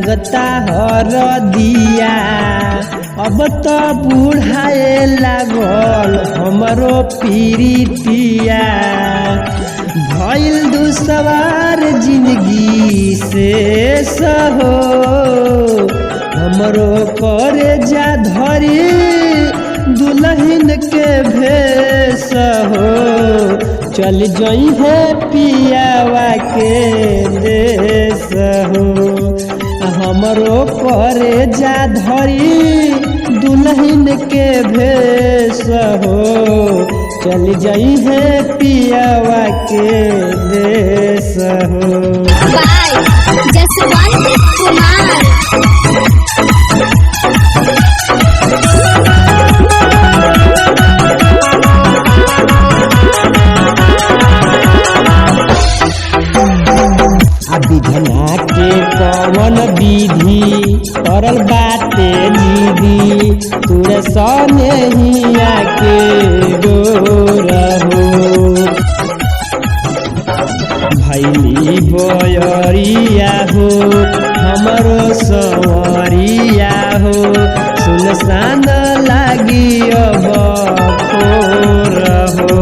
लगता हर दिया अब तो बुढ़ाए लागल हमरो पीरितिया भइल दुसवार जिंदगी से सहो हमरो करे जा धरी दुल्हन के भेष हो चल जई है पियावा के देश हो हमरो करे जा धरी दुल्हन के भेष हो चल जई है पियावा के देश हो। बाय जसवंत कुमार। विधना के कवन विधि करल बाटे दीदी तुरे सने हिया के डोरहो भैली बयरिया हो हमरो संवरिया हो सुनसान लागी अब खोरहो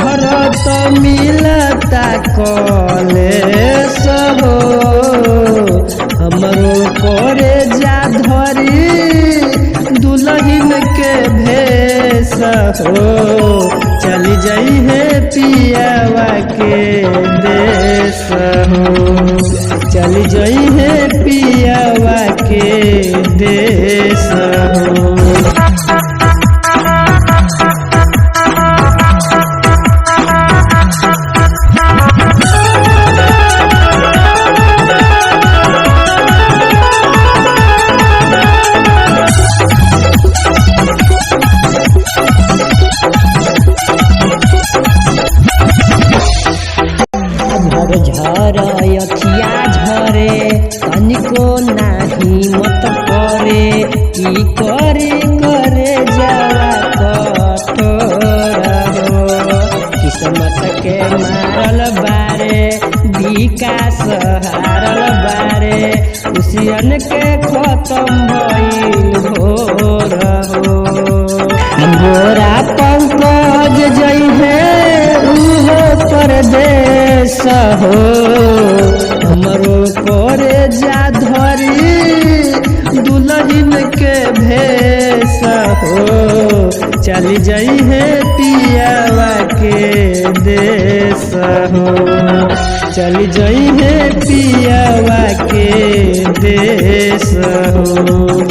हर तो मिलता कलेश हो हमरो करे जा धरी दुल्हन के भेष हो चल जई है पियावा के देश हो चल जई है पियावा के देश हो। झर अखिया झरे तनिको नाही मत करे की करे करे जावा कठोर हो किस्मत के मारल बारे विकास हारल बारे खुशियन के खत्म भइल भोर हो गोरा पंकज जई है उहो परदेश हो हमरो करे जा धरी दुल्हन के भेष हो चल जई है पियावा के देश हो चल जई है पियावा के देश हो।